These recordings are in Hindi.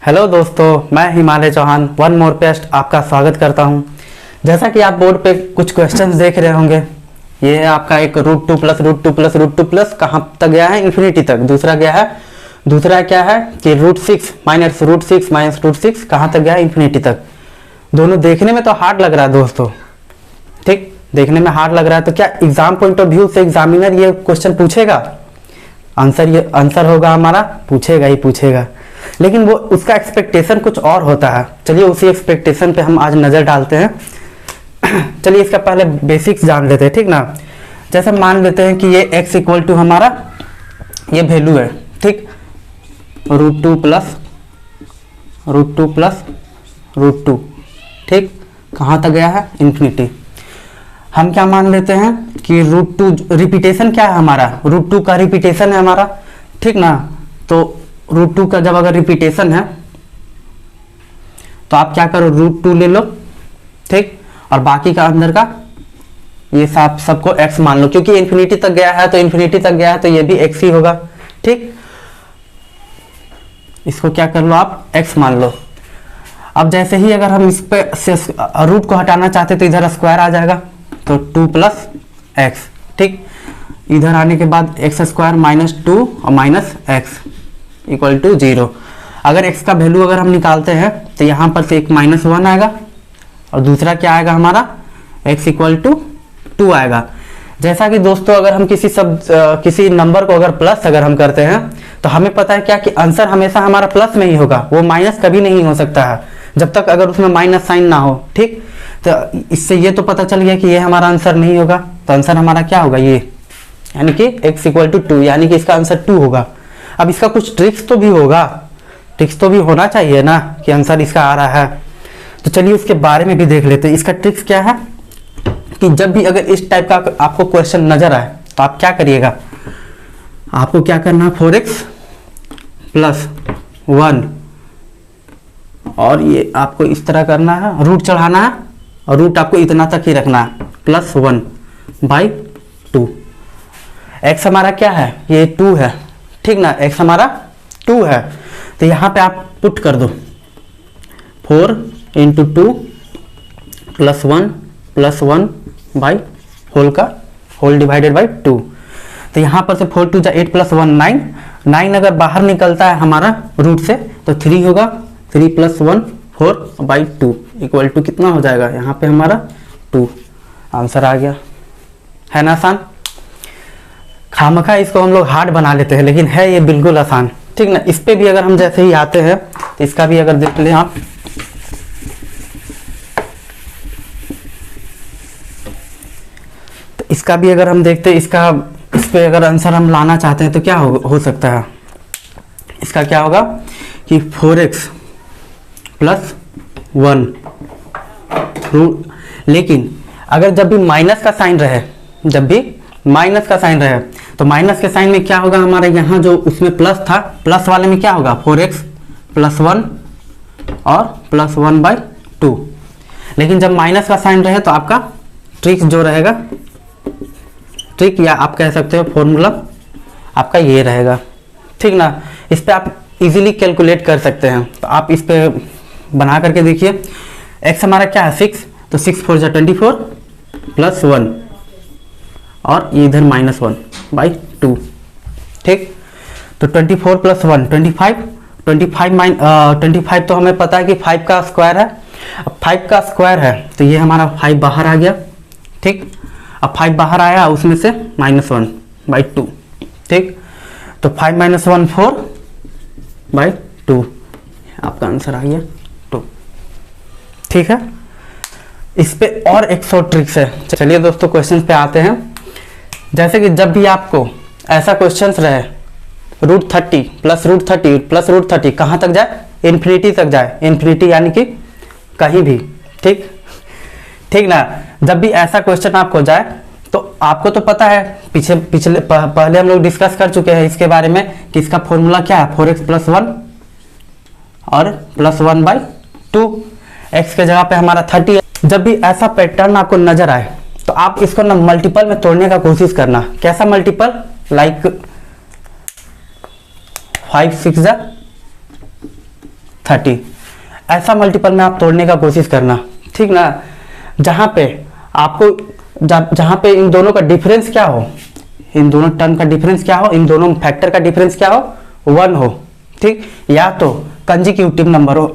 हेलो दोस्तों, मैं हिमालय चौहान वन मोर पेस्ट आपका स्वागत करता हूं। जैसा कि आप बोर्ड पे कुछ क्वेश्चंस देख रहे होंगे, ये है आपका एक root two plus root two plus root two plus कहाँ तक गया है, इन्फिनिटी तक। दूसरा क्या है कि root six minus root six कहाँ तक गया है, इन्फिनिटी तक। दोनों देखने में तो हार्ड लग रहा है दोस्तों, ठीक, देखने में हार्ड लग रहा है। तो क्या एग्जाम पॉइंट ऑफ व्यू से एग्जामिनर ये क्वेश्चन पूछेगा? आंसर होगा हमारा पूछेगा, लेकिन वो उसका एक्सपेक्टेशन कुछ और होता है। चलिए उसी एक्सपेक्टेशन पे हम आज नज़र डालते हैं। चलिए इसका पहले बेसिक्स जान लेते हैं, ठीक ना। जैसे मान लेते हैं कि ये x इक्वल टू हमारा ये वैल्यू है, ठीक, root two plus root two, ठीक, कहाँ तक गया है, इन्फिनिटी। हम क्या मान लेते हैं कि रूट टू रिपीटेशन क्या है हमारा, रूट टू का रिपीटेशन है हमारा, ठीक ना। तो रूट टू का जब अगर रिपीटेशन है तो आप क्या करो, रूट टू ले लो, ठीक, और बाकी का अंदर का ये सबको x मान लो, क्योंकि इन्फिनिटी तक गया है तो ये भी x ही होगा, ठीक। इसको क्या कर लो आप, x मान लो। अब जैसे ही अगर हम इस पे से रूट को हटाना चाहते तो इधर स्क्वायर आ जाएगा, तो 2 प्लस एक्स, ठीक। इधर आने के बाद एक्स स्क्वायर माइनस 2 और माइनस एक्स इक्वल टू 0। अगर x का वैल्यू अगर हम निकालते हैं तो यहाँ पर से एक -1 आएगा और दूसरा क्या आएगा हमारा, x इक्वल टू 2 आएगा। जैसा कि दोस्तों अगर हम किसी नंबर को अगर प्लस अगर हम करते हैं तो हमें पता है क्या कि आंसर हमेशा हमारा प्लस में ही होगा, वो माइनस कभी नहीं हो सकता है जब तक अगर उसमें माइनस साइन ना हो, ठीक। तो इससे ये तो पता चल गया कि ये हमारा आंसर नहीं होगा, तो आंसर हमारा क्या होगा, ये, यानी कि x इक्वल टू 2, यानी कि इसका आंसर 2 होगा। अब इसका कुछ ट्रिक्स तो भी होना चाहिए ना कि आंसर इसका आ रहा है। तो चलिए उसके बारे में भी देख लेते हैं। इसका ट्रिक्स क्या है कि जब भी अगर इस टाइप का आपको क्वेश्चन नजर आए तो आप क्या करिएगा, आपको क्या करना है, 4x प्लस 1 और ये आपको इस तरह करना है, रूट चढ़ाना है और रूट आपको इतना तक ही रखना है, प्लस 1 बाई 2। x हमारा क्या है, ये 2 है, ठीक ना, x हमारा 2 है। तो यहाँ पे आप पुट कर दो 4 into 2 plus 1 by whole divided by 2। तो यहाँ पर से 4 2 8 प्लस 1 9 अगर बाहर निकलता है हमारा रूट से तो 3 होगा, 3 प्लस 1 4 बाई 2 इक्वल टू कितना हो जाएगा, यहाँ पे हमारा 2। आंसर आ गया, है ना आसान। खामखा इसको हम लोग हार्ड बना लेते हैं, लेकिन है ये बिल्कुल आसान, ठीक ना। इस पे भी अगर हम जैसे ही आते हैं तो इसका भी अगर देख लें आप, तो इसका भी अगर हम देखते हैं, इस पे अगर आंसर हम लाना चाहते हैं तो क्या हो सकता है, इसका क्या होगा कि 4x प्लस 1 रूट, लेकिन अगर जब भी माइनस का साइन रहे तो माइनस के साइन में क्या होगा हमारे, यहाँ जो उसमें प्लस था, प्लस वाले में क्या होगा, 4x प्लस 1 और प्लस 1 बाई 2। लेकिन जब माइनस का साइन रहे तो आपका ट्रिक जो रहेगा, ट्रिक या आप कह सकते हो फॉर्मूला आपका ये रहेगा, ठीक ना। इस पे आप इजीली कैलकुलेट कर सकते हैं। तो आप इस पे बना करके देखिए, x हमारा क्या है 6, तो 6 4 जा 24 प्लस 1 और इधर -1 बाई 2, ठीक। तो 24 प्लस 1 25 तो हमें पता है कि 5 का स्क्वायर है। अब 5 का स्क्वायर है तो ये हमारा 5 बाहर आ गया, ठीक। अब 5 बाहर आया, उसमें से -1 बाई 2, ठीक। तो 5 - 1 4 बाई 2, आपका आंसर आ गया 2, ठीक है। इस पे और एक सौ ट्रिक्स है। चलिए दोस्तों क्वेश्चन पे आते हैं। जैसे कि जब भी आपको ऐसा क्वेश्चन रहे, रूट 30 प्लस रूट 30 कहाँ तक जाए, इन्फिनिटी तक जाए, इन्फिनिटी यानी कि कहीं भी, ठीक ना। जब भी ऐसा क्वेश्चन आपको जाए तो आपको तो पता है, पहले हम लोग डिस्कस कर चुके हैं इसके बारे में कि इसका फॉर्मूला क्या है, 4x प्लस 1 और प्लस 1 बाई 2, x के जगह पे हमारा 30 है। जब भी ऐसा पैटर्न आपको नजर आए तो आप इसको ना मल्टीपल में तोड़ने का कोशिश करना। कैसा मल्टीपल, लाइक 5 6 जा 30। ऐसा मल्टीपल में आप तोड़ने का कोशिश करना, ठीक ना, जहाँ पे आपको जहाँ पे इन दोनों का डिफरेंस क्या हो, इन दोनों टर्म का डिफरेंस क्या हो, इन दोनों फैक्टर का डिफरेंस क्या हो, 1 हो, ठीक, या तो कंजिक्यूटिव नंबर हो,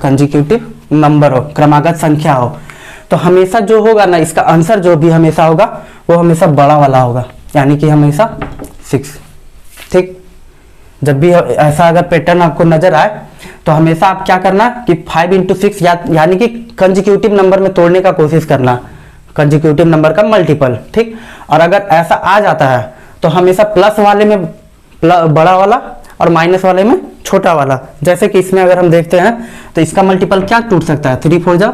कंजिक्यूटिव नंबर हो, क्रमागत संख्या हो, तो हमेशा जो होगा ना, इसका आंसर जो भी हमेशा होगा वो हमेशा बड़ा वाला होगा, यानी कि हमेशा 6, ठीक। जब भी ऐसा अगर पैटर्न आपको नजर आए तो हमेशा आप क्या करना कि 5 × 6 यानी कि कंजिक्यूटिव नंबर में तोड़ने का कोशिश करना, कंजिक्यूटिव नंबर का मल्टीपल, ठीक। और अगर ऐसा आ जाता है तो हमेशा प्लस वाले में बड़ा वाला और माइनस वाले में छोटा वाला। जैसे कि इसमें अगर हम देखते हैं तो इसका मल्टीपल क्या टूट सकता है, 3 × 4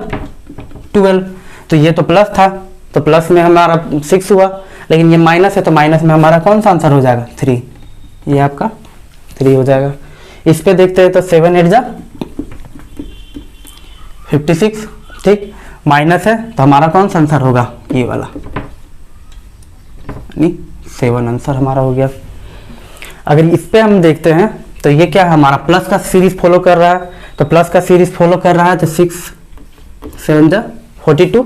= 12, तो ये तो प्लस था तो प्लस में हमारा 6 हुआ, लेकिन ये माइनस है तो माइनस में हमारा कौन सा आंसर हो जाएगा, 3, ये आपका 3 हो जाएगा। इस पे देखते हैं तो 7 × 8 = 56, ठीक, माइनस है तो हमारा कौन सा आंसर होगा, ये वाला, यानी 7 आंसर हमारा हो गया। अगर इस पे हम देखते हैं तो ये क्या है, हमारा प्लस का सीरीज फॉलो कर रहा है, तो प्लस का सीरीज फॉलो कर रहा है तो 6 × 7 = 42,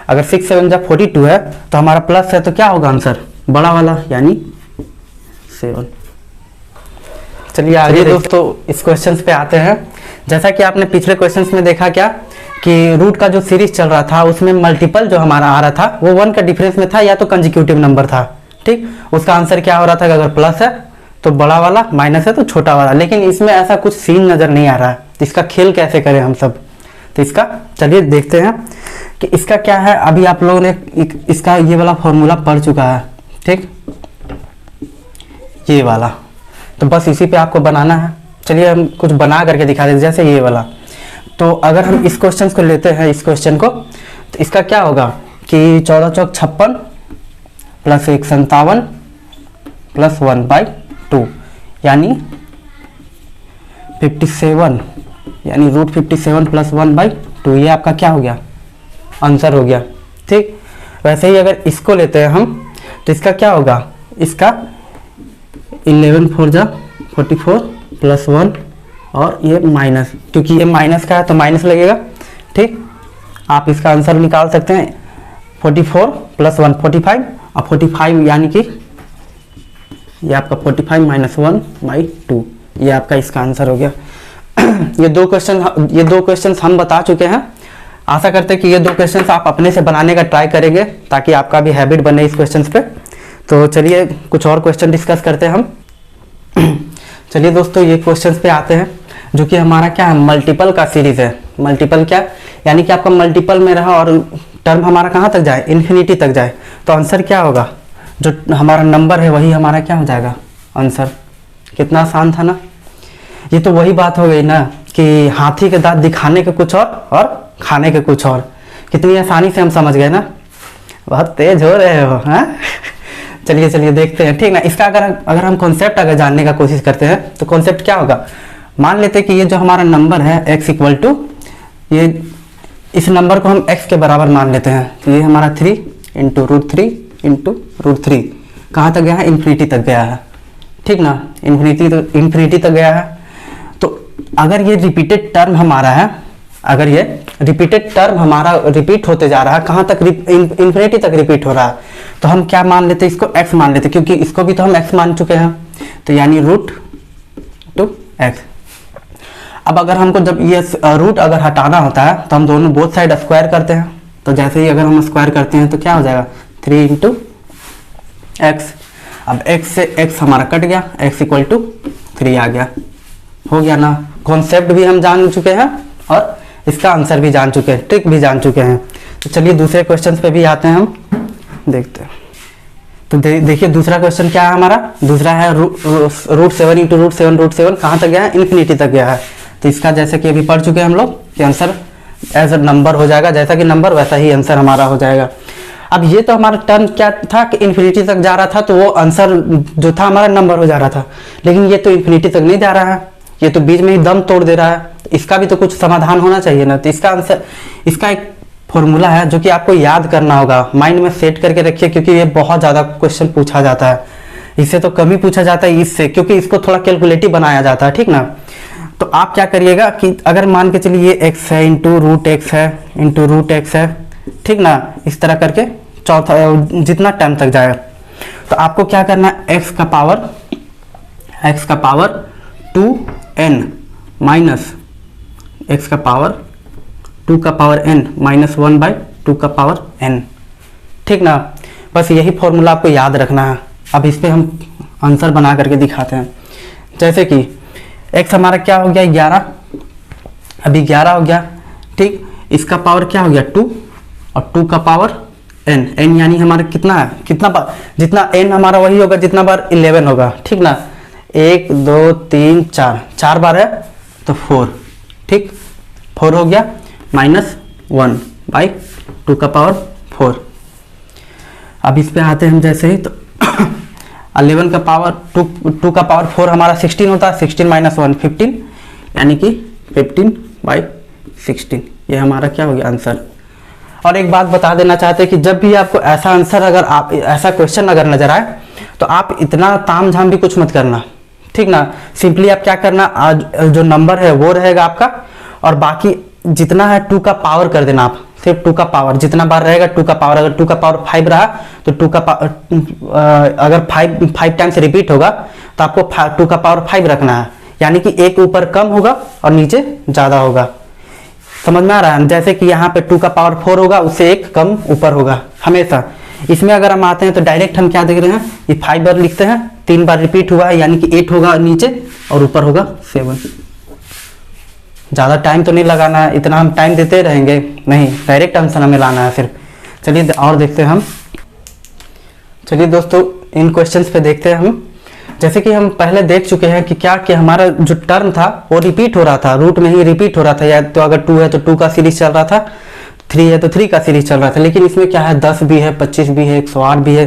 अगर 6 × 7 = 42 है तो हमारा प्लस है तो क्या होगा आंसर, बड़ा वाला, यानी 7। चलिए आगे दोस्तों इस क्वेश्चंस पे आते हैं। जैसा कि आपने पिछले क्वेश्चंस में देखा क्या कि रूट का जो सीरीज चल रहा था उसमें मल्टीपल जो हमारा आ रहा था वो 1 का डिफरेंस में था या तो कंजिक्यूटिव नंबर था, ठीक। उसका आंसर क्या हो रहा था कि अगर प्लस है तो बड़ा वाला, माइनस है तो छोटा वाला, लेकिन इसमें ऐसा कुछ सीन नजर नहीं आ रहा है, तो इसका खेल कैसे करें हम सब, तो इसका चलिए देखते हैं कि इसका क्या है। अभी आप लोगों ने इसका ये वाला फॉर्मूला पढ़ चुका है, ठीक, ये वाला, तो बस इसी पे आपको बनाना है। चलिए हम कुछ बना करके दिखा देते, जैसे ये वाला। तो अगर हम इस क्वेश्चन को लेते हैं, इस क्वेश्चन को, तो इसका क्या होगा कि 14 × 4 = 56 + 1 = 57 + 1/2 यानी 57, यानी √57 + 1/2, ये आपका क्या हो गया, आंसर हो गया, ठीक। वैसे ही अगर इसको लेते हैं हम तो इसका क्या होगा, इसका 11 × 4 = 44 + 1 और ये माइनस, क्योंकि ये माइनस का है तो माइनस लगेगा, ठीक। आप इसका आंसर निकाल सकते हैं 44 + 1 45 और 45 यानी कि ये आपका 45 - 1/2, ये आपका इसका आंसर हो गया। ये दो क्वेश्चन हम बता चुके हैं। आशा करते हैं कि ये 2 क्वेश्चन आप अपने से बनाने का ट्राई करेंगे ताकि आपका भी हैबिट बने इस क्वेश्चन पे। तो चलिए कुछ और क्वेश्चन डिस्कस करते हैं हम। चलिए दोस्तों ये क्वेश्चंस पे आते हैं जो कि हमारा क्या है, मल्टीपल का सीरीज है। मल्टीपल क्या, यानी कि आपका मल्टीपल में रहा और टर्म हमारा कहाँ तक जाए, इन्फिनिटी तक जाए, तो आंसर क्या होगा, जो हमारा नंबर है वही हमारा क्या हो जाएगा आंसर। कितना आसान था ना, ये तो वही बात हो गई ना कि हाथी के दांत दिखाने के कुछ और खाने के कुछ और। कितनी आसानी से हम समझ गए ना, बहुत तेज हो रहे हो, हाँ। चलिए देखते हैं, ठीक ना। इसका अगर हम कॉन्सेप्ट अगर जानने का कोशिश करते हैं तो कॉन्सेप्ट क्या होगा, मान लेते हैं कि ये जो हमारा नंबर है x = ये, इस नंबर को हम x के बराबर मान लेते हैं, तो ये हमारा 3 × √3 × √3 कहाँ तक गया है, इन्फिनिटी तक गया है, ठीक ना, इन्फिनिटी तक गया है। तो अगर ये रिपीटेड टर्म हमारा है, अगर ये रिपीटेड टर्म हमारा रिपीट होते जा रहा है, कहाँ तक, इन्फिनिटी तक रिपीट हो रहा है, तो हम क्या मान लेते हैं, इसको x मान लेते हैं, क्योंकि इसको भी तो हम x मान चुके हैं, तो यानी √2x। अब अगर हमको जब ये रूट अगर हटाना होता है तो हम दोनों बोथ साइड स्क्वायर करते हैं, तो जैसे ही अगर हम स्क्वायर करते हैं तो क्या हो जाएगा 3 × x। अब x से x हमारा कट गया, x = 3 आ गया, हो गया ना। कॉन्सेप्ट भी हम जान चुके हैं और इसका आंसर भी जान चुके हैं, ट्रिक भी जान चुके हैं। तो चलिए दूसरे क्वेश्चन पे भी आते हैं, हम देखते हैं। तो देखिए दूसरा क्वेश्चन क्या है हमारा, दूसरा है √7 × √7 कहाँ तक गया है, इन्फिनिटी तक गया है। तो इसका जैसे कि अभी पढ़ चुके हैं हम लोग कि आंसर एज अ नंबर हो जाएगा, जैसा कि नंबर वैसा ही आंसर हमारा हो जाएगा। अब ये तो हमारा टर्म क्या था कि इन्फिनिटी तक जा रहा था, तो वो आंसर जो था हमारा नंबर हो जा रहा था, लेकिन ये तो इन्फिनिटी तक नहीं जा रहा है, ये तो बीच में ही दम तोड़ दे रहा है। इसका भी तो कुछ समाधान होना चाहिए ना। तो इसका आंसर, इसका एक फॉर्मूला है जो कि आपको याद करना होगा, माइंड में सेट करके रखिए, क्योंकि ये बहुत ज़्यादा क्वेश्चन पूछा जाता है। इससे तो कम ही पूछा जाता है इससे, क्योंकि इसको थोड़ा कैलकुलेटिव बनाया जाता है, ठीक ना। तो आप क्या करिएगा कि अगर मान के चलिए ये x है इंटू रूट एक्स है इंटू रूट एक्स है, ठीक ना, इस तरह करके चौथा जितना टाइम तक जाएगा, तो आपको क्या करना है, x का पावर 2n माइनस x का पावर 2 का पावर n माइनस 1/2 का पावर n, ठीक ना। बस यही फॉर्मूला आपको याद रखना है। अब इस पे हम आंसर बना करके दिखाते हैं। जैसे कि x हमारा क्या हो गया 11, अभी 11 हो गया, ठीक। इसका पावर क्या हो गया 2 और 2 का पावर n यानी हमारा कितना है, कितना बार, जितना n हमारा वही होगा जितना बार 11 होगा, ठीक ना। 1 2 3 4, 4 बार है तो 4, ठीक, 4 हो गया माइनस 1/2 का पावर 4। अब इस पे आते हैं हम जैसे ही, तो 11 का पावर 2 का पावर 4 हमारा 16 होता है, 16 माइनस 1 15, यानी कि 15/16, ये हमारा क्या हो गया आंसर। और एक बात बता देना चाहते हैं कि जब भी आपको ऐसा आंसर, अगर आप ऐसा क्वेश्चन अगर नजर आए तो आप इतना ताम झाम भी कुछ मत करना, ठीक ना। सिंपली आप क्या करना, आज जो नंबर है वो रहेगा आपका, और बाकी जितना है 2 का पावर कर देना आप, सिर्फ 2 का पावर, जितना बार रहेगा 2 का पावर, अगर 2 का पावर 5 रहा तो 2 का अगर 5 टाइम्स रिपीट होगा तो आपको 2 का पावर 5 रखना है, यानी कि एक ऊपर कम होगा और नीचे ज़्यादा होगा। समझ में आ रहा है। जैसे कि यहाँ पे 2 का पावर 4 होगा, उससे एक कम ऊपर होगा हमेशा। इसमें अगर हम आते हैं तो डायरेक्ट हम क्या देख रहे हैं, ये 5 बार लिखते हैं, 3 बार रिपीट हुआ है, यानी कि 8 होगा नीचे और ऊपर होगा 7। ज़्यादा टाइम तो नहीं लगाना है, इतना हम टाइम देते रहेंगे नहीं, डायरेक्ट आंसर हमें लाना है सिर्फ। चलिए और देखते हैं हम। चलिए दोस्तों इन क्वेश्चंस पे देखते हैं हम। जैसे कि हम पहले देख चुके हैं कि क्या कि हमारा जो टर्म था वो रिपीट हो रहा था, रूट में ही रिपीट हो रहा था, या तो अगर 2 है तो 2 का सीरीज चल रहा था, 3 है तो 3 का सीरीज चल रहा था। लेकिन इसमें क्या है 10 भी है, 25 भी है, 108 भी है,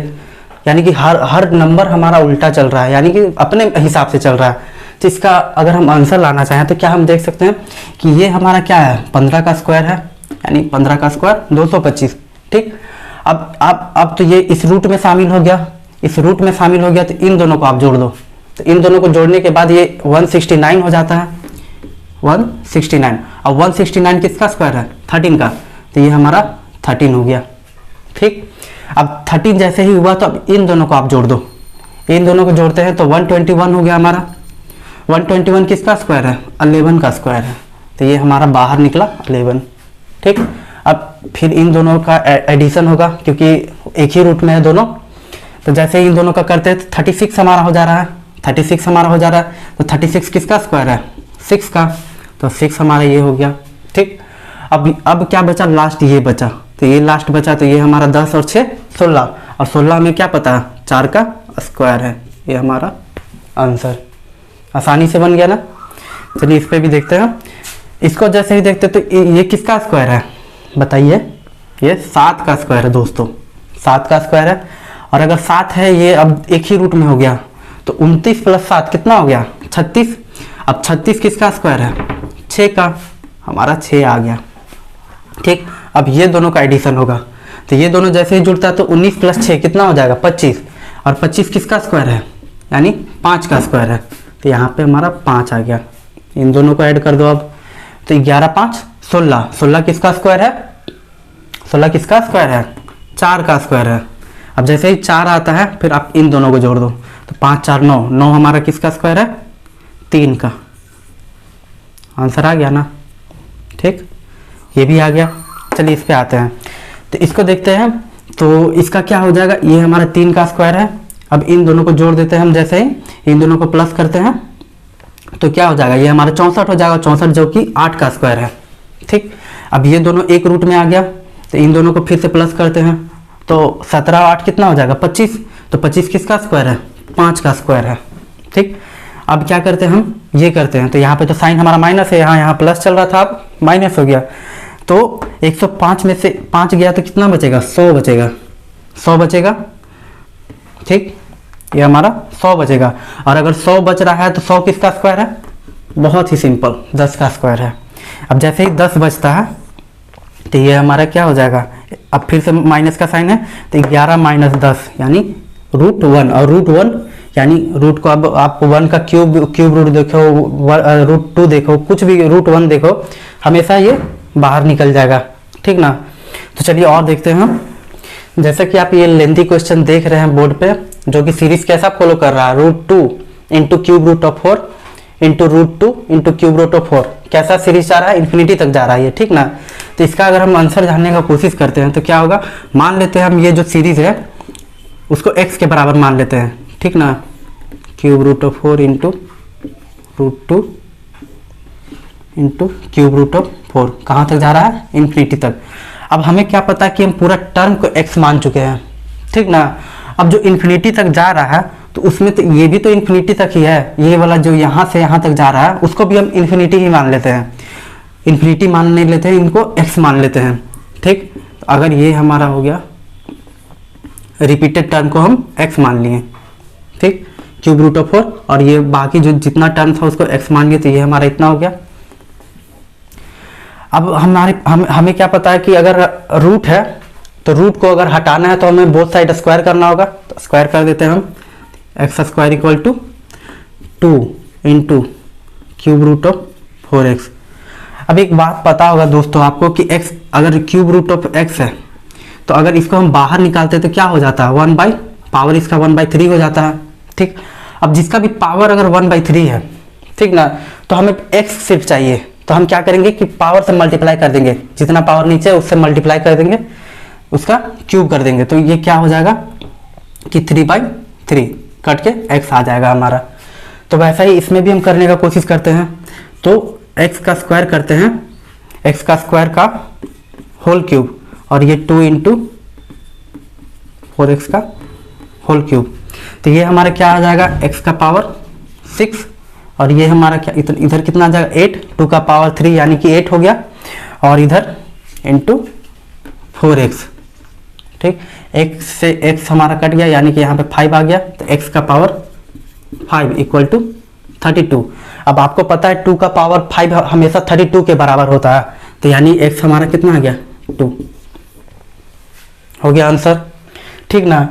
यानी कि हर नंबर हमारा उल्टा चल रहा है, यानी कि अपने हिसाब से चल रहा है। तो इसका अगर हम आंसर लाना चाहें तो क्या हम देख सकते हैं कि ये हमारा क्या है 15 का स्क्वायर है, यानी 15 का स्क्वायर 225, ठीक। अब तो ये इस रूट में शामिल हो गया, इस रूट में शामिल हो गया, तो इन दोनों को आप जोड़ दो, तो इन दोनों को जोड़ने के बाद ये 169 हो जाता है, 169। अब 169 किसका स्क्वायर है 13 का, तो ये हमारा 13 हो गया, ठीक। अब 13 जैसे ही हुआ तो अब इन दोनों को आप जोड़ दो, इन दोनों को जोड़ते हैं तो 121 हो गया हमारा। 121 किसका स्क्वायर है 11 का स्क्वायर है, तो ये हमारा बाहर निकला 11, ठीक। अब फिर इन दोनों का एडिशन होगा क्योंकि एक ही रूट में है दोनों, तो जैसे ही इन दोनों का करते हैं तो 36 हमारा हो जा रहा है, 36 हमारा हो जा रहा है, तो 36 किसका स्क्वायर है 6 का, तो 6 हमारा ये हो गया, ठीक। अब क्या बचा, लास्ट ये बचा, तो ये लास्ट बचा, तो ये हमारा 10 और 6 16, और 16 में क्या पता है 4 का स्क्वायर है, ये हमारा आंसर। आसानी से बन गया ना। चलिए इस पे भी देखते हैं। इसको जैसे ही देखते तो ये किसका स्क्वायर है बताइए, ये 7 का स्क्वायर है दोस्तों, 7 का स्क्वायर है। और अगर 7 है, ये अब एक ही रूट में हो गया, तो 29 + 7 कितना हो गया 36। अब 36 किसका स्क्वायर है 6 का, हमारा 6 आ गया, ठीक। अब ये दोनों का एडिशन होगा, तो ये दोनों जैसे ही जुड़ता है तो 19 + 6 कितना हो जाएगा 25, और 25 किसका स्क्वायर है यानी 5 का स्क्वायर है, तो यहाँ पे हमारा 5 आ गया। इन दोनों को ऐड कर दो अब, तो 11 5 16, 16 किसका स्क्वायर है, 16 किसका स्क्वायर है 4 का स्क्वायर है। अब जैसे ही 4 आता है फिर आप इन दोनों को जोड़ दो, तो 5 4 9, 9 हमारा किसका स्क्वायर है 3 का। आंसर आ गया ना, ठीक, ये भी आ गया। चलिए इस पे आते हैं, तो इसको देखते हैं। तो इसका क्या हो जाएगा, ये हमारा 3 का स्क्वायर है। अब इन दोनों को जोड़ देते हैं हम, जैसे ही इन दोनों को प्लस करते हैं तो क्या हो जाएगा, ये हमारा 64 हो जाएगा, 64 जो कि 8 का स्क्वायर है, ठीक। अब ये दोनों एक रूट में आ गया, तो इन दोनों को फिर से प्लस करते हैं, तो 17 और 8 कितना हो जाएगा 25, तो 25 किसका स्क्वायर है 5 का स्क्वायर है, ठीक। अब क्या करते हैं हम, ये करते हैं, तो यहाँ पे तो साइन हमारा माइनस है, यहाँ प्लस चल रहा था, अब माइनस हो गया, तो 105 में से 5 गया तो कितना बचेगा 100 बचेगा, 100 बचेगा, ठीक। ये हमारा 100 बचेगा। और अगर 100 बच रहा है तो 100 किसका स्क्वायर है, बहुत ही सिंपल 10 का स्क्वायर है। अब जैसे ही 10 बचता है तो ये हमारा क्या हो जाएगा, अब फिर से माइनस का साइन है, तो 11 - 10 यानी √1, और √1 यानी रूट को अब आप 1 का क्यूब रूट देखो, रूट 2 देखो, कुछ भी रूट 1 देखो, हमेशा ये बाहर निकल जाएगा, ठीक ना। तो चलिए और देखते हैं हम। जैसा कि आप ये लेंथी क्वेश्चन देख रहे हैं बोर्ड पे, जो कि सीरीज कैसा फॉलो कर रहा है, root 2 into cube root of 4 into root 2 into cube root of 4, कैसा सीरीज जा रहा है, इन्फिनिटी तक जा रहा है ये, ठीक ना। तो इसका अगर हम आंसर जानने का कोशिश करते हैं तो क्या होगा, मान लेते हैं हम ये जो सीरीज है उसको x के बराबर मान लेते हैं, ठीक ना। Cube root of 4 into root 2 into cube root of 4 कहाँ तक जा रहा है, इन्फिनिटी तक। अब हमें क्या पता है कि हम पूरा टर्म को x मान चुके हैं, ठीक ना। अब जो इन्फिनिटी तक जा रहा है तो उसमें तो ये भी तो इन्फिनिटी तक ही है, ये वाला जो यहाँ से यहाँ तक जा रहा है उसको भी हम इन्फिनिटी ही मान लेते हैं, इन्फिनिटी मान नहीं लेते हैं, इनको x मान लेते हैं, ठीक। अगर ये हमारा हो गया रिपीटेड टर्म को हम x मान लिए, ठीक, क्यूब रूट ऑफ 4, और ये बाकी जो जितना टर्म था उसको x मान लिए, तो ये हमारा इतना हो गया। अब हमें क्या पता है कि अगर रूट है तो रूट को अगर हटाना है तो हमें बोथ साइड स्क्वायर करना होगा, तो स्क्वायर कर देते हैं हम, x square equal to 2 into cube root of 4x। अब एक बात पता होगा दोस्तों आपको कि x अगर क्यूब रूट ऑफ x है तो अगर इसको हम बाहर निकालते हैं तो क्या हो जाता है, 1 बाई पावर इसका 1/3 हो जाता है, ठीक। अब जिसका भी पावर अगर 1/3 है, ठीक ना, तो हमें x सिर्फ चाहिए, तो हम क्या करेंगे कि पावर से मल्टीप्लाई कर देंगे, जितना पावर नीचे है उससे मल्टीप्लाई कर देंगे, उसका क्यूब कर देंगे, तो ये क्या हो जाएगा कि 3/3 कट के x आ जाएगा हमारा। तो वैसा ही इसमें भी हम करने का कोशिश करते हैं, तो x का स्क्वायर करते हैं, x का स्क्वायर का होल क्यूब, और ये 2 इंटू 4x का होल क्यूब, तो ये हमारा क्या आ जाएगा, x का पावर 6, और ये हमारा क्या इधर कितना आ जाएगा 8, 2 का पावर 3 यानी कि 8 हो गया, और इधर इंटू 4x, ठीक। x से x हमारा कट गया यानी कि यहाँ पे 5 आ गया, तो x का पावर 5 इक्वल टू 32। अब आपको पता है 2 का पावर 5 हमेशा 32 के बराबर होता है, तो यानी x हमारा कितना आ गया 2, हो गया आंसर, ठीक ना।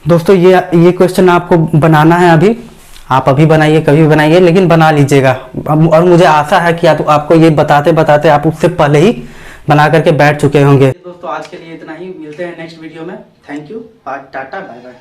दोस्तों ये क्वेश्चन आपको बनाना है, आप अभी बनाइए, कभी भी बनाइए, लेकिन बना लीजिएगा। और मुझे आशा है कि आपको ये बताते बताते आप उससे पहले ही बना करके बैठ चुके होंगे। दोस्तों आज के लिए इतना ही, मिलते हैं नेक्स्ट वीडियो में। Thank you, tata, bye bye.